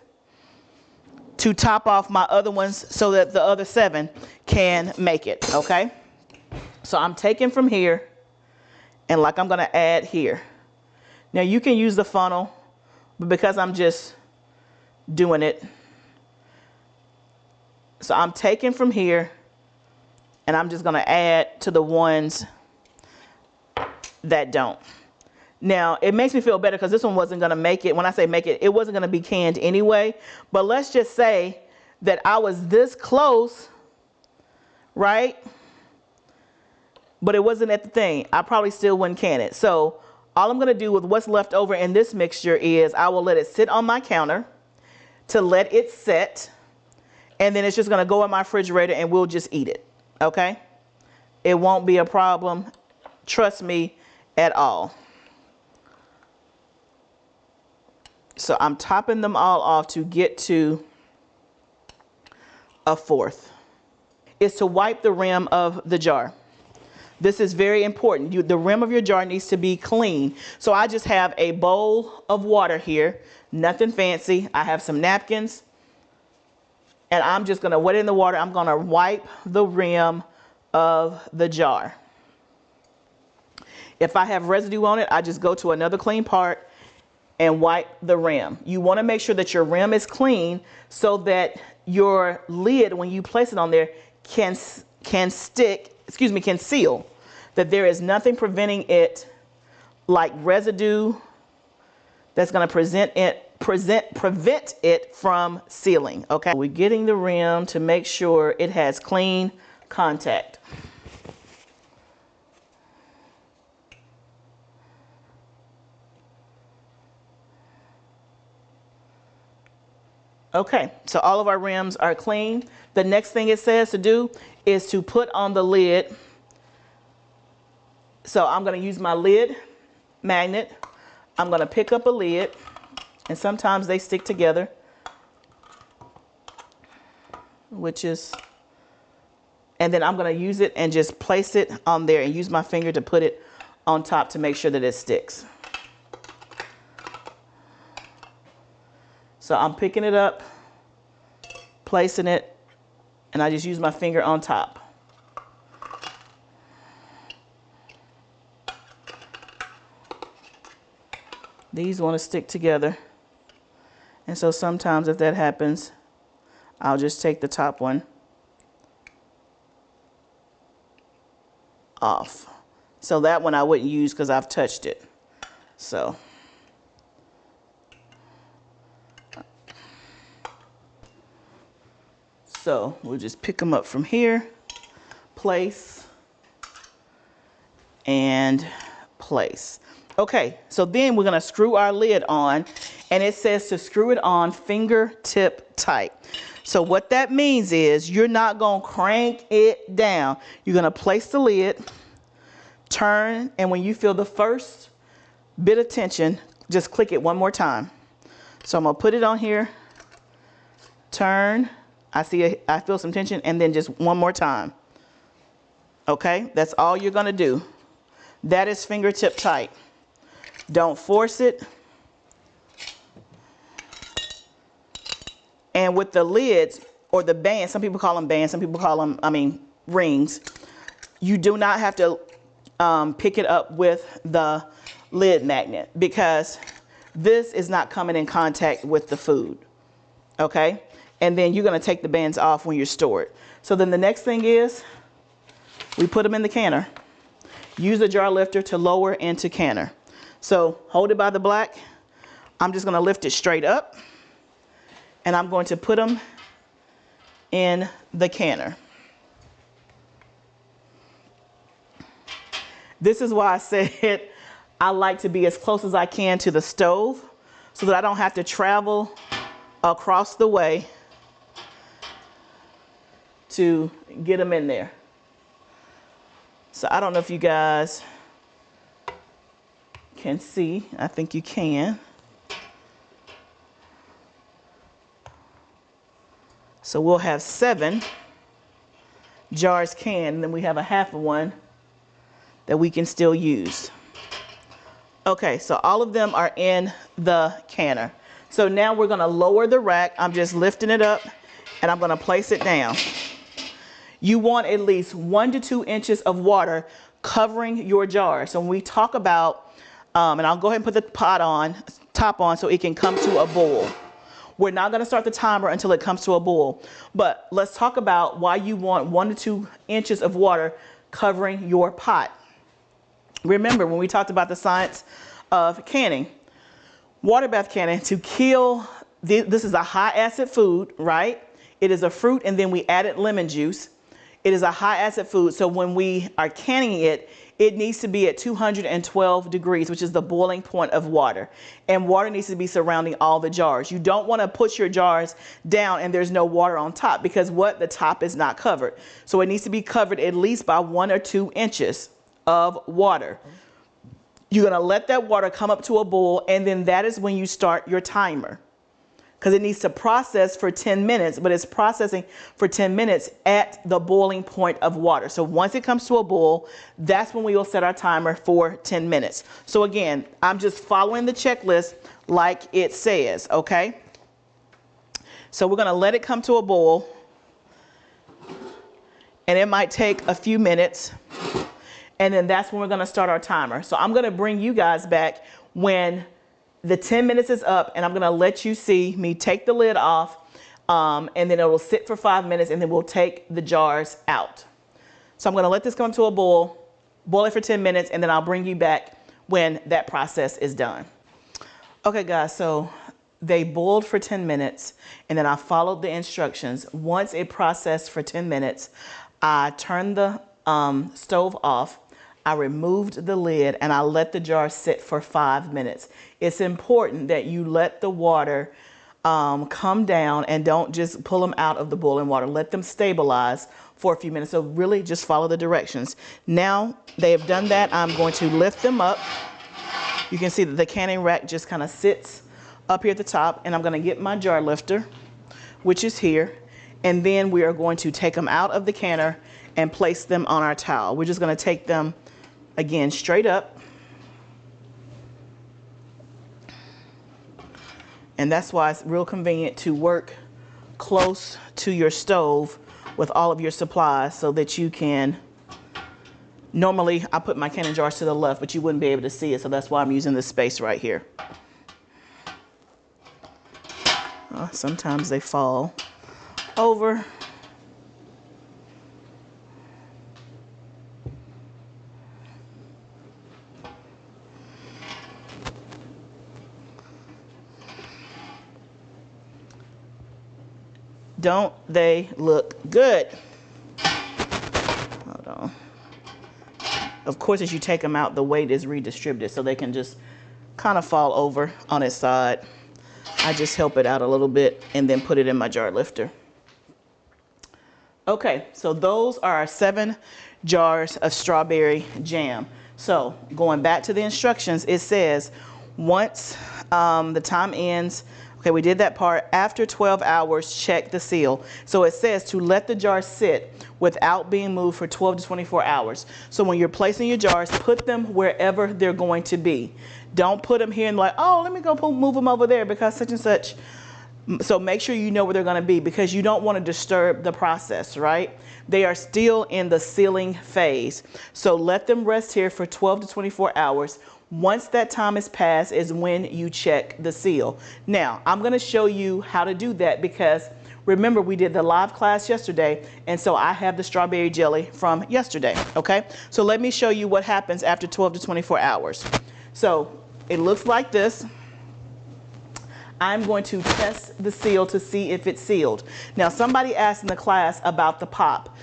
to top off my other ones so that the other 7 can make it. Okay. So I'm taking from here and like I'm going to add here. Now you can use the funnel but because I'm just doing it, so I'm taking from here and I'm just going to add to the ones that don't. Now, it makes me feel better because this one wasn't going to make it. When I say make it, it wasn't going to be canned anyway. But let's just say that I was this close, right? But it wasn't at the thing. I probably still wouldn't can it. So all I'm going to do with what's left over in this mixture is I will let it sit on my counter to let it set. And then it's just going to go in my refrigerator and we'll just eat it. Okay? It won't be a problem. Trust me at all. So I'm topping them all off to get to a fourth. Is to wipe the rim of the jar. This is very important. The rim of your jar needs to be clean. So I just have a bowl of water here. Nothing fancy. I have some napkins. And I'm just going to wet it in the water. I'm going to wipe the rim of the jar. If I have residue on it, I just go to another clean part and wipe the rim. You want to make sure that your rim is clean so that your lid, when you place it on there, can seal, that there is nothing preventing it, like residue, that's going to prevent it from sealing. Okay, we're getting the rim to make sure it has clean contact. Okay, so all of our rims are clean. The next thing it says to do is to put on the lid. So I'm going to use my lid magnet. I'm going to pick up a lid, and sometimes they stick together, and then I'm going to use it and just place it on there and use my finger to put it on top to make sure that it sticks. So I'm picking it up, placing it, and I just use my finger on top. These want to stick together. And so sometimes if that happens, I'll just take the top one off. So that one I wouldn't use because I've touched it. So we'll just pick them up from here, place, and place. Okay, so then we're going to screw our lid on, and it says to screw it on fingertip tight. So what that means is you're not going to crank it down. You're going to place the lid, turn, and when you feel the first bit of tension, just click it one more time. So I'm going to put it on here, turn. I feel some tension, and then just one more time. Okay, that's all you're going to do. That is fingertip tight. Don't force it. And with the lids or the bands, some people call them bands, some people call them, rings. You do not have to pick it up with the lid magnet because this is not coming in contact with the food. Okay? And then you're going to take the bands off when you store it. So then the next thing is we put them in the canner. Use a jar lifter to lower into canner. So hold it by the black. I'm just going to lift it straight up. And I'm going to put them in the canner. This is why I said I like to be as close as I can to the stove so that I don't have to travel across the way to get them in there. So I don't know if you guys can see. I think you can. So we'll have 7 jars canned, and then we have a half of one that we can still use. Okay, so all of them are in the canner. So now we're going to lower the rack. I'm just lifting it up, and I'm going to place it down. You want at least 1 to 2 inches of water covering your jar. So when we talk about, and I'll go ahead and put the top top on so it can come to a boil. We're not going to start the timer until it comes to a boil. But let's talk about why you want 1 to 2 inches of water covering your pot. Remember when we talked about the science of canning, water bath canning, to kill, this is a high acid food, right? It is a fruit, and then we added lemon juice. It is a high acid food. So when we are canning it, it needs to be at 212 degrees, which is the boiling point of water. And water needs to be surrounding all the jars. You don't want to push your jars down and there's no water on top, because the top is not covered. So it needs to be covered at least by 1 or 2 inches of water. You're going to let that water come up to a boil, and then that is when you start your timer. Because it needs to process for 10 minutes, but it's processing for 10 minutes at the boiling point of water. So once it comes to a boil, that's when we will set our timer for 10 minutes. So again, I'm just following the checklist like it says, okay? So we're gonna let it come to a boil, and it might take a few minutes, and then that's when we're gonna start our timer. So I'm gonna bring you guys back when the 10 minutes is up, and I'm gonna let you see me take the lid off, and then it will sit for 5 minutes, and then we'll take the jars out. So I'm gonna let this come to a boil it for 10 minutes, and then I'll bring you back when that process is done. Okay guys, so they boiled for 10 minutes, and then I followed the instructions. Once it processed for 10 minutes, I turned the stove off. I removed the lid, and I let the jar sit for 5 minutes. It's important that you let the water come down and don't just pull them out of the boiling water. Let them stabilize for a few minutes. So really just follow the directions. Now they have done that, I'm going to lift them up. You can see that the canning rack just kind of sits up here at the top, and I'm going to get my jar lifter, which is here, and then we are going to take them out of the canner and place them on our towel. We're just going to take them again straight up, and that's why it's real convenient to work close to your stove with all of your supplies, so that you can, normally I put my canning jars to the left, but you wouldn't be able to see it, so that's why I'm using this space right here. Sometimes they fall over. Don't they look good? Hold on. Of course, as you take them out, the weight is redistributed, so they can just kind of fall over on its side. I just help it out a little bit and then put it in my jar lifter. Okay, so those are our 7 jars of strawberry jam. So going back to the instructions, it says once the time ends, okay, we did that part. After 12 hours, check the seal. So it says to let the jar sit without being moved for 12 to 24 hours. So when you're placing your jars, put them wherever they're going to be. Don't put them here and like, oh, let me go move them over there because such and such. So make sure you know where they're going to be, because you don't want to disturb the process, right? They are still in the sealing phase. So let them rest here for 12 to 24 hours. Once that time is passed is when you check the seal. Now, I'm going to show you how to do that, because remember we did the live class yesterday, and so I have the strawberry jelly from yesterday, okay? So let me show you what happens after 12 to 24 hours. So it looks like this. I'm going to test the seal to see if it's sealed. Now, somebody asked in the class about the pop.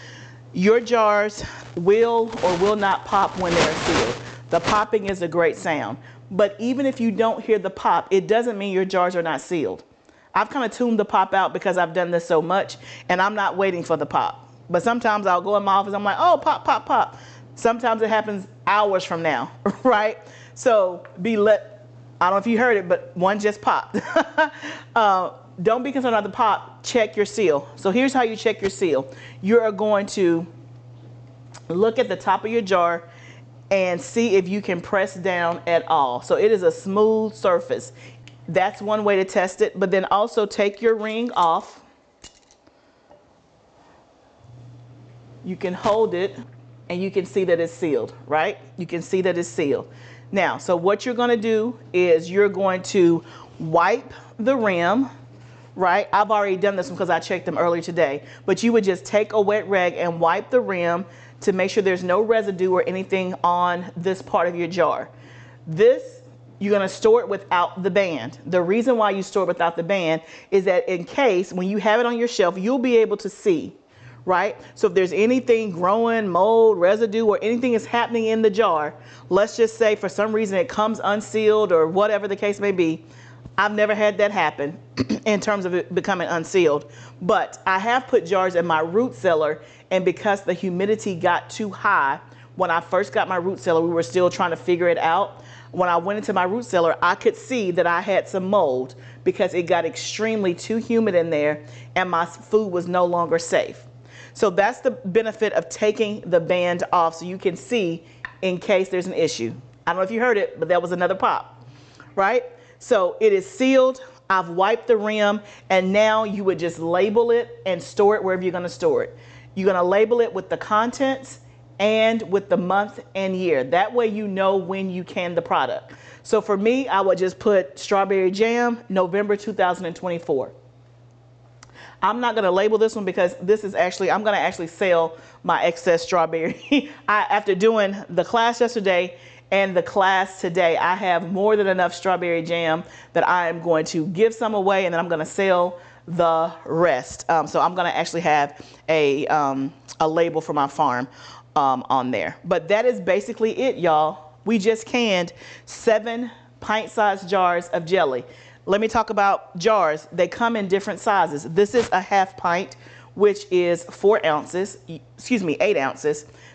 Your jars will or will not pop when they're sealed. The popping is a great sound, but even if you don't hear the pop, it doesn't mean your jars are not sealed. I've kind of tuned the pop out because I've done this so much, and I'm not waiting for the pop. But sometimes I'll go in my office, I'm like, oh, pop, pop, pop. Sometimes it happens hours from now, right? So I don't know if you heard it, but one just popped. Don't be concerned about the pop, check your seal. So here's how you check your seal. You're going to look at the top of your jar and see if you can press down at all. So it is a smooth surface. That's one way to test it, but then also take your ring off. You can hold it and you can see that it's sealed, right? You can see that it's sealed. Now, so what you're going to do is you're going to wipe the rim, right? I've already done this one because I checked them earlier today, but you would just take a wet rag and wipe the rim to make sure there's no residue or anything on this part of your jar. This, you're going to store it without the band. The reason why you store it without the band is that in case when you have it on your shelf, you'll be able to see, right? So if there's anything growing, mold, residue, or anything is happening in the jar, let's just say for some reason it comes unsealed or whatever the case may be. I've never had that happen in terms of it becoming unsealed, but I have put jars in my root cellar, and because the humidity got too high, when I first got my root cellar, we were still trying to figure it out. When I went into my root cellar, I could see that I had some mold because it got extremely too humid in there and my food was no longer safe. So that's the benefit of taking the band off, so you can see in case there's an issue. I don't know if you heard it, but that was another pop, right? So it is sealed. I've wiped the rim, and now you would just label it and store it wherever you're going to store it. You're going to label it with the contents and with the month and year. That way you know when you can the product. So for me, I would just put strawberry jam, November 2024. I'm not going to label this one because this is actually, I'm going to actually sell my excess strawberry. After doing the class yesterday and the class today, I have more than enough strawberry jam that I am going to give some away, and then I'm going to sell the rest. So I'm going to actually have a label for my farm on there. But that is basically it, y'all. We just canned 7 pint-sized jars of jelly. Let me talk about jars. They come in different sizes. This is a half pint, which is 8 ounces.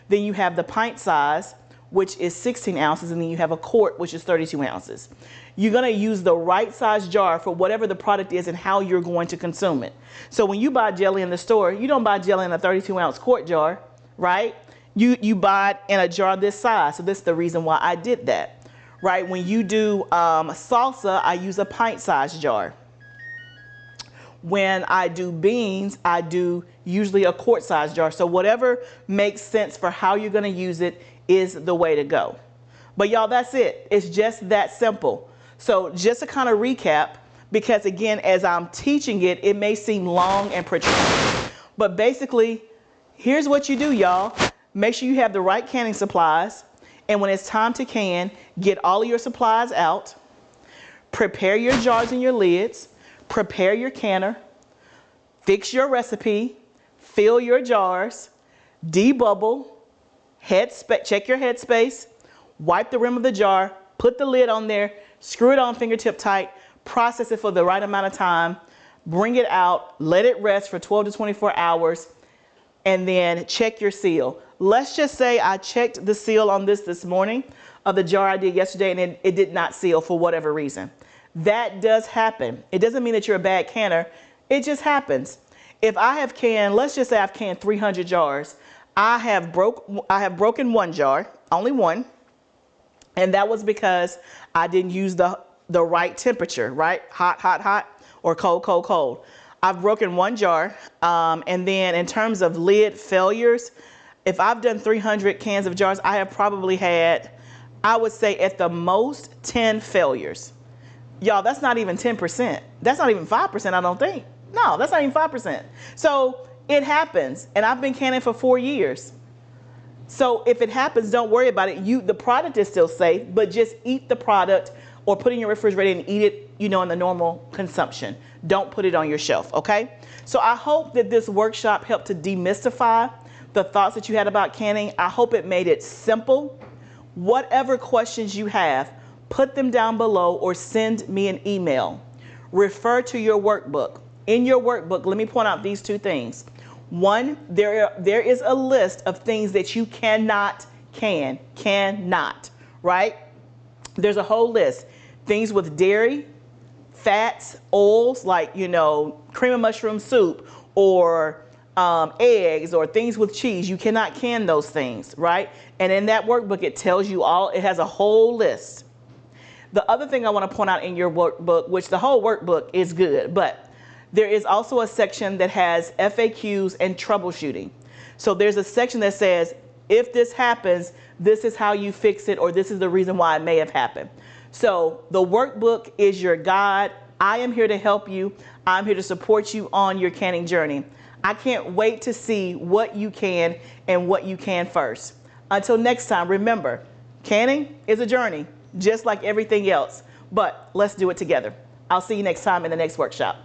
Then you have the pint size, which is 16 ounces, and then you have a quart, which is 32 ounces. You're going to use the right size jar for whatever the product is and how you're going to consume it. So when you buy jelly in the store, you don't buy jelly in a 32 ounce quart jar, right? You buy it in a jar this size. So this is the reason why I did that, right? When you do salsa, I use a pint size jar. When I do beans, I do usually a quart size jar. So whatever makes sense for how you're going to use it is the way to go. But y'all, that's it. It's just that simple. So just to kind of recap, because again, as I'm teaching it, it may seem long and protracted, but basically, here's what you do, y'all. Make sure you have the right canning supplies. And when it's time to can, get all of your supplies out, prepare your jars and your lids, prepare your canner, fix your recipe, fill your jars, debubble, check your headspace, wipe the rim of the jar, put the lid on there, screw it on fingertip tight, process it for the right amount of time, bring it out, let it rest for 12 to 24 hours, and then check your seal. Let's just say I checked the seal on this morning of the jar I did yesterday, and it did not seal for whatever reason. That does happen. It doesn't mean that you're a bad canner. It just happens. If I have canned, let's just say I've canned 300 jars. I have broken one jar, only one, and that was because I didn't use the right temperature, right? Hot, hot, hot, or cold, cold, cold. I've broken one jar, and then in terms of lid failures, if I've done 300 cans of jars, I have probably had, I would say at the most 10 failures. Y'all, that's not even 10%. That's not even 5%, I don't think. No, that's not even 5%. So it happens, and I've been canning for 4 years. So if it happens, don't worry about it. The product is still safe, but just eat the product or put it in your refrigerator and eat it, in the normal consumption. Don't put it on your shelf, okay? So I hope that this workshop helped to demystify the thoughts that you had about canning. I hope it made it simple. Whatever questions you have, put them down below or send me an email. Refer to your workbook. In your workbook, let me point out these 2 things. One, there is a list of things that you cannot, right? There's a whole list. Things with dairy, fats, oils, like, cream of mushroom soup, or eggs, or things with cheese. You cannot can those things, right? And in that workbook, it tells you all, it has a whole list. The other thing I want to point out in your workbook, which the whole workbook is good, but there is also a section that has FAQs and troubleshooting. So there's a section that says if this happens, this is how you fix it, or this is the reason why it may have happened. So the workbook is your guide. I am here to help you. I'm here to support you on your canning journey. I can't wait to see what you can and what you can first. Until next time, remember, canning is a journey, just like everything else, but let's do it together. I'll see you next time in the next workshop.